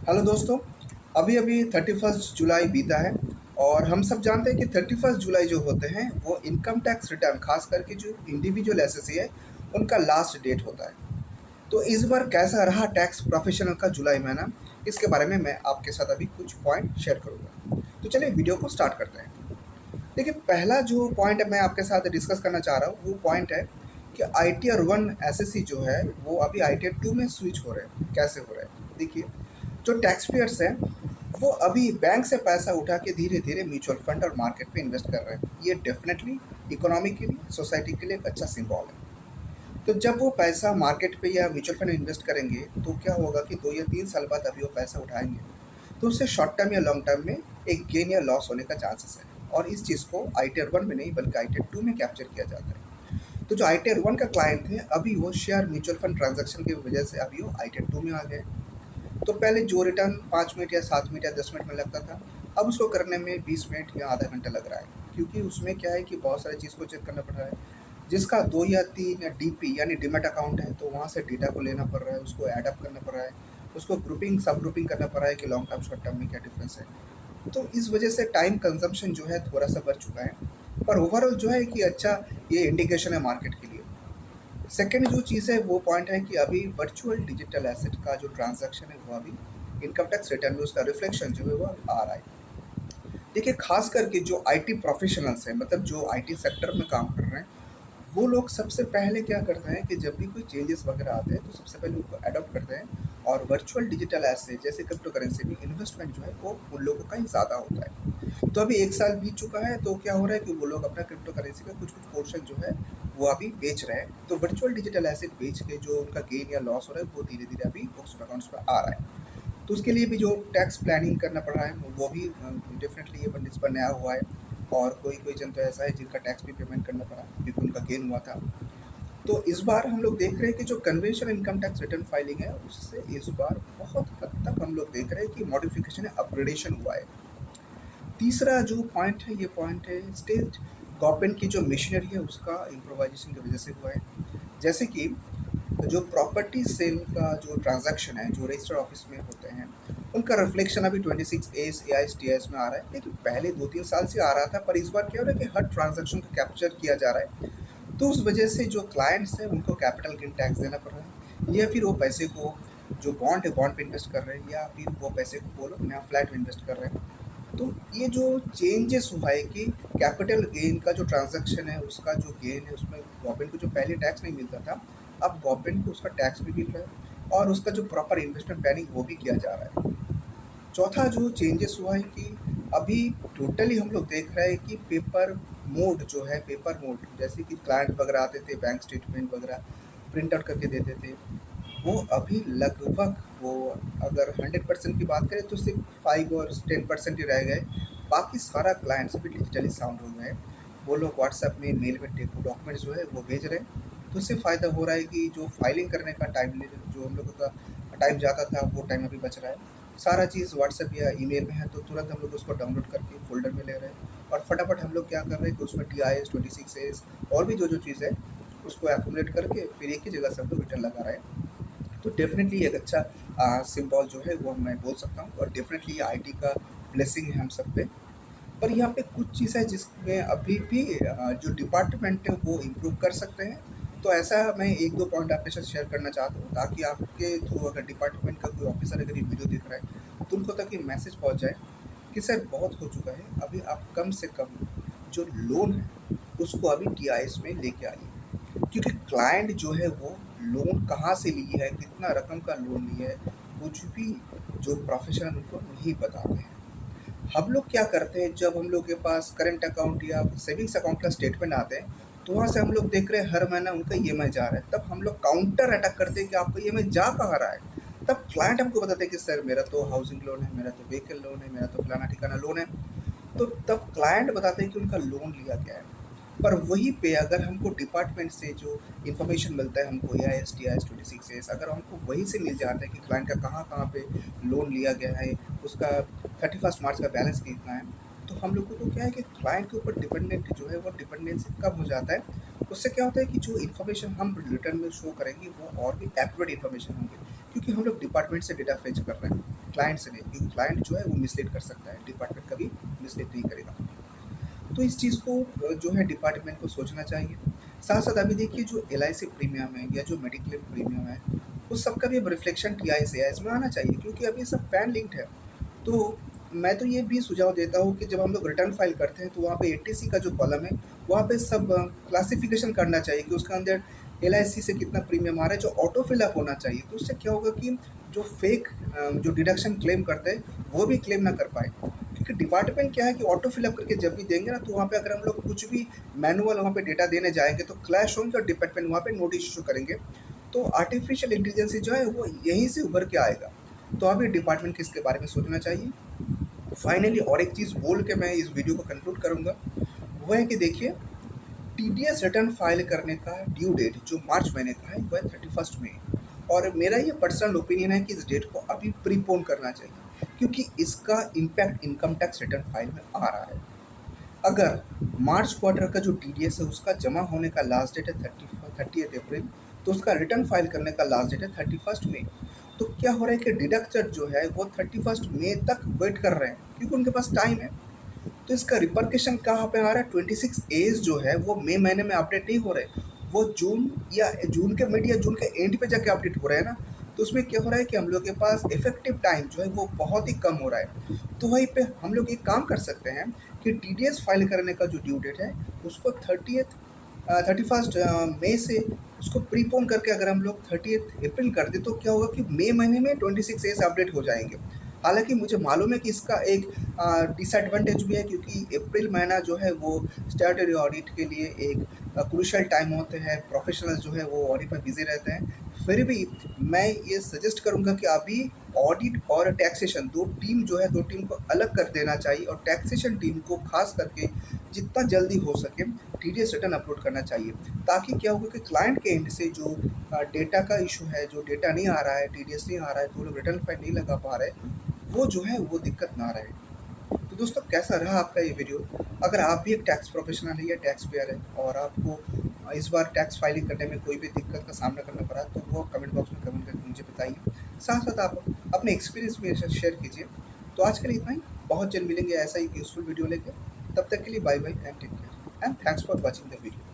Hello दोस्तों। अभी अभी 31 जुलाई बीता है और हम सब जानते हैं कि 31 जुलाई जो होते हैं वो इनकम टैक्स रिटर्न खास करके जो इंडिविजुअल एसएससी है उनका लास्ट डेट होता है। तो इस बार कैसा रहा टैक्स प्रोफेशनल का जुलाई महीना, इसके बारे में मैं आपके साथ अभी कुछ पॉइंट शेयर करूंगा। तो चलिए वीडियो को स्टार्ट करते हैं। देखिए, पहला जो पॉइंट मैं आपके साथ डिस्कस करना चाह रहा हूँ वो पॉइंट है कि I T R one S जो है वो अभी आई टी आर टू में स्विच हो रहे हैं। कैसे हो रहे हैं देखिए, जो टैक्स पेयर्स हैं वो अभी बैंक से पैसा उठा के धीरे धीरे म्यूचुअल फंड और मार्केट पे इन्वेस्ट कर रहे हैं। ये डेफिनेटली इकोनॉमी के लिए, सोसाइटी के लिए एक अच्छा सिंबल है। तो जब वो पैसा मार्केट पे या म्यूचुअल फंड में इन्वेस्ट करेंगे तो क्या होगा कि 2 या 3 साल बाद अभी वो पैसा उठाएंगे तो उससे शॉर्ट टर्म या लॉन्ग टर्म में एक गेन या लॉस होने का चांसेस है। और इस चीज़ को आई टी आर वन में नहीं बल्कि आई टी आर टू में कैप्चर किया जाता है। तो जो आई टी आर वन का क्लाइंट थे अभी वो शेयर म्यूचुअल फंड ट्रांजेक्शन की वजह से अभी वो आई टी आर टू में आ गए। तो पहले जो रिटर्न 5 मिनट या 7 मिनट या 10 मिनट में लगता था, अब उसको करने में 20 मिनट या आधा घंटा लग रहा है। क्योंकि उसमें क्या है कि बहुत सारी चीज़ को चेक करना पड़ रहा है। जिसका 2 या 3 या डीपी यानी डिमेट अकाउंट है तो वहाँ से डेटा को लेना पड़ रहा है, उसको एडअप करना पड़ रहा है, उसको ग्रुपिंग सब ग्रुपिंग करना पड़ रहा है कि लॉन्ग टर्म शॉर्ट टर्म में क्या डिफरेंस है। तो इस वजह से टाइम कंजम्पशन जो है थोड़ा सा बढ़ चुका है। पर ओवरऑल जो है कि अच्छा ये इंडिकेशन है मार्केट के लिए। सेकंड जो चीज़ है वो पॉइंट है कि अभी वर्चुअल डिजिटल एसेट का जो ट्रांजैक्शन है वो अभी इनकम टैक्स रिटर्न में उसका रिफ्लेक्शन जो है वो आ रहा है। देखिए, खास करके जो आईटी प्रोफेशनल्स हैं, मतलब जो आईटी सेक्टर में काम कर रहे हैं, वो लोग सबसे पहले क्या करते हैं कि जब भी कोई चेंजेस वगैरह आते हैं तो सबसे पहले उनको अडॉप्ट करते हैं। और वर्चुअल डिजिटल एसेट जैसे क्रिप्टो करेंसी में इन्वेस्टमेंट जो है वो उन लोगों का ही ज़्यादा होता है। तो अभी 1 साल बीत चुका है तो क्या हो रहा है कि वो लोग अपना क्रिप्टो करेंसी का कुछ कुछ पोर्शन जो है वो अभी बेच रहे हैं। तो वर्चुअल डिजिटल एसेट बेच के जो उनका गेन या लॉस हो रहा है वो धीरे धीरे अभी बुक्स अकाउंट्स पर आ रहा है। तो उसके लिए भी जो टैक्स प्लानिंग करना पड़ रहा है वो भी डेफिनेटली ये बन इस पर नया हुआ है। और कोई कोई जन तो ऐसा है जिनका टैक्स भी पेमेंट करना पड़ा क्योंकि उनका गेन हुआ था। तो इस बार हम लोग देख रहे हैं कि जो conventional income tax return filing है उससे इस बार बहुत हद तक हम लोग देख रहे हैं कि मॉडिफिकेशन है, अपग्रेडेशन हुआ है। तीसरा जो पॉइंट है ये पॉइंट है स्टेट गवर्नमेंट की जो मशीनरी है उसका इम्प्रोवाइजेशन की वजह से हुआ है। जैसे कि जो प्रॉपर्टी सेल का जो ट्रांजैक्शन है जो रजिस्टर ऑफिस में होते हैं उनका रिफ्लेक्शन अभी 26 ए आई टी एस में आ रहा है। लेकिन पहले 2 3 साल से आ रहा था, पर इस बार क्या हो रहा है कि हर ट्रांजैक्शन को कैप्चर किया जा रहा है। तो उस वजह से जो क्लाइंट्स हैं उनको कैपिटल गेन टैक्स देना पड़ रहा है, या फिर वो पैसे को जो बॉन्ड है बॉन्ड पे इन्वेस्ट कर रहे हैं, या फिर वो पैसे को वो लोग नया फ्लैट में इन्वेस्ट कर रहे हैं। तो ये जो चेंजेस हुआ है कि कैपिटल गेन का जो ट्रांजैक्शन है उसका जो गेन है उसमें गवर्नमेंट को जो पहले टैक्स नहीं मिलता था, अब गवर्नमेंट को उसका टैक्स भी मिल रहा है और उसका जो प्रॉपर इन्वेस्टमेंट प्लानिंग वो भी किया जा रहा है। चौथा जो चेंजेस हुआ है कि अभी टोटली हम लोग देख रहे हैं कि पेपर मोड जो है, पेपर मोड जैसे कि क्लाइंट वगैरह आते थे बैंक स्टेटमेंट वगैरह प्रिंट आउट करके देते थे, वो अभी लगभग वो अगर 100% की बात करें तो सिर्फ 5 और 10% ही रह गए। बाकी सारा क्लाइंट्स अभी डिजिटली साउंड हो गए हैं। वो लोग व्हाट्सएप में मेल में डॉक्यूमेंट्स जो है वो भेज रहे हैं। तो इससे फ़ायदा हो रहा है कि जो फाइलिंग करने का टाइम जो हम लोगों का टाइम जाता था वो टाइम अभी बच रहा है। सारा चीज़ व्हाट्सएप या ईमेल में है तो तुरंत हम लोग उसको डाउनलोड करके फ़ोल्डर में ले रहे हैं और फटाफट हम लोग क्या कर रहे हैं कि उसमें TIS 26 और भी जो जो चीज़ है उसको एक्यूमुलेट करके फिर एक ही जगह से हम लोग रिटर्न लगा रहे हैं। तो डेफ़िनेटली एक अच्छा सिंबल जो है वो मैं बोल सकता हूँ और डेफ़िनेटली ये आईटी का ब्लेसिंग है हम सब पे। पर यहाँ पे कुछ चीज़ है जिसमें अभी भी जो डिपार्टमेंट है वो इम्प्रूव कर सकते हैं। तो ऐसा मैं 1-2 पॉइंट आपके साथ शेयर करना चाहता हूँ ताकि आपके थ्रू अगर डिपार्टमेंट का कोई ऑफिसर अगर ये वीडियो देख रहा है तो उनको तक ये मैसेज पहुँच जाए कि सर बहुत हो चुका है, अभी आप कम से कम जो लोन है उसको अभी TIS में लेके आइए। क्योंकि क्लाइंट जो है वो लोन कहाँ से लिए है, कितना रकम का लोन लिया है, कुछ भी जो प्रोफेशनल उनको नहीं बताते हैं। हम लोग क्या करते हैं जब हम लोग के पास करंट अकाउंट या सेविंग्स अकाउंट का स्टेटमेंट आते हैं तो वहाँ से हम लोग देख रहे हैं हर महीना उनका ईएमआई जा रहा है, तब हम लोग काउंटर अटैक करते हैं कि आपका ईएमआई जा कहाँ रहा है। तब क्लाइंट हमको बताते हैं कि सर मेरा तो हाउसिंग लोन है, मेरा तो व्हीकल लोन है, मेरा तो फलाना ठिकाना लोन है। तो तब क्लाइंट बताते हैं कि उनका लोन लिया गया है। पर वहीं पे अगर हमको डिपार्टमेंट से जो इन्फॉर्मेशन मिलता है हमको AIS 26 अगर हमको वहीं से मिल जाता है कि क्लाइंट का कहाँ कहाँ पे लोन लिया गया है, उसका 31 मार्च का बैलेंस कितना है, तो हम लोगों को क्या है कि क्लाइंट के ऊपर डिपेंडेंट जो है वो डिपेंडेंसी कम हो जाता है। उससे क्या होता है कि जो इन्फॉर्मेशन हम रिटर्न में शो करेंगे वो और भी एक्यूरेट इन्फॉर्मेशन होंगे। क्योंकि हम लोग डिपार्टमेंट से डेटा फेच कर रहे हैं, क्लाइंट से नहीं, क्योंकि क्लाइंट जो है वो मिसलीड कर सकता है, डिपार्टमेंट कभी मिसलीड नहीं करेगा। तो इस चीज़ को जो है डिपार्टमेंट को सोचना चाहिए। साथ-साथ अभी देखिए जो एलआईसी प्रीमियम है या जो मेडिक्लेम प्रीमियम है, उस सब का भी अब रिफ्लेक्शन टीआई से इसमें आना चाहिए, क्योंकि अभी सब पैन लिंक्ड है। तो मैं तो ये भी सुझाव देता हूँ कि जब हम लोग रिटर्न फाइल करते हैं तो वहाँ पे एटीसी का जो कॉलम है, वहाँ पे सब क्लासिफिकेशन करना चाहिए कि उसके अंदर एलआईसी से कितना प्रीमियम आ रहा है, जो ऑटो फिल अप होना चाहिए। तो उससे क्या होगा कि जो फेक जो डिडक्शन क्लेम करते हैं, वो भी क्लेम ना कर पाए। क्योंकि डिपार्टमेंट क्या है कि ऑटो फिल अप करके जब भी देंगे ना, तो वहाँ पे अगर हम लोग कुछ भी मैनुअल वहाँ पे डेटा देने जाएँगे तो क्लैश होंगे और डिपार्टमेंट वहाँ पे नोटिस इश्यू करेंगे। तो आर्टिफिशियल इंटेलिजेंस जो है वो यहीं से उभर के आएगा। तो अभी डिपार्टमेंट को इसके बारे में सोचना चाहिए। फाइनली और एक चीज़ बोल के मैं इस वीडियो को कंक्लूड करूँगा, वो है कि देखिए टीडीएस रिटर्न फाइल करने का ड्यू डेट जो मार्च महीने का है वो है 31 मई, और मेरा ये पर्सनल ओपिनियन है कि इस डेट को अभी प्रीपोन करना चाहिए, क्योंकि इसका impact income tax return file में आ रहा है। अगर मार्च क्वार्टर का जो टीडीएस है उसका जमा होने का लास्ट डेट है 30 अप्रैल, तो उसका रिटर्न फाइल करने का लास्ट डेट है 31 मई। तो क्या हो रहा है कि डिडक्टर जो है वो 31 मई तक वेट कर रहे हैं, क्योंकि उनके पास टाइम है। तो इसका रिपरकेशन कहाँ पे आ रहा है, 26 एज जो है वो मई महीने में अपडेट नहीं हो रहे, वो जून या जून के मिड या जून के एंड पे जाके अपडेट हो रहे हैं ना। तो उसमें क्या हो रहा है कि हम लोग के पास इफेक्टिव टाइम जो है वो बहुत ही कम हो रहा है। तो वहीं पे हम लोग एक काम कर सकते हैं कि टीडीएस फाइल करने का जो ड्यू डेट है उसको 31 मई से उसको प्रीपोन करके अगर हम लोग 30 अप्रैल कर दें, तो क्या होगा कि मई महीने में 26 एज अपडेट हो जाएंगे। हालांकि मुझे मालूम है कि इसका एक डिसएडवांटेज भी है, क्योंकि अप्रैल महीना जो है वो स्टैट्यूटरी ऑडिट के लिए एक क्रूशियल टाइम होते हैं, प्रोफेशनल्स जो है वो ऑडिट में बिजी रहते हैं। फिर भी मैं ये सजेस्ट करूंगा कि अभी ऑडिट और टैक्सेशन दो टीम जो है, दो टीम को अलग कर देना चाहिए, और टैक्सेशन टीम को खास करके जितना जल्दी हो सके टीडीएस रिटर्न अपलोड करना चाहिए, ताकि क्या होगा कि क्लाइंट के एंड से जो डेटा का इशू है, जो डेटा नहीं आ रहा है, टीडीएस नहीं आ रहा है, तो लोग रिटर्न फाइल नहीं लगा पा रहे, वो जो है वो दिक्कत ना रहे। तो दोस्तों कैसा रहा आपका ये वीडियो? अगर आप भी एक टैक्स प्रोफेशनल है या टैक्स पेयर है और आपको इस बार टैक्स फाइलिंग करने में कोई भी दिक्कत का सामना करना पड़ा, तो वो कमेंट बॉक्स में कमेंट करके मुझे बताइए। साथ साथ आप अपने एक्सपीरियंस मेरे साथ शेयर कीजिए। तो आज के लिए इतना ही, बहुत जल्द मिलेंगे ऐसा ही यूजफुल वीडियो लेके। तब तक के लिए bye bye and take care and thanks for watching the video.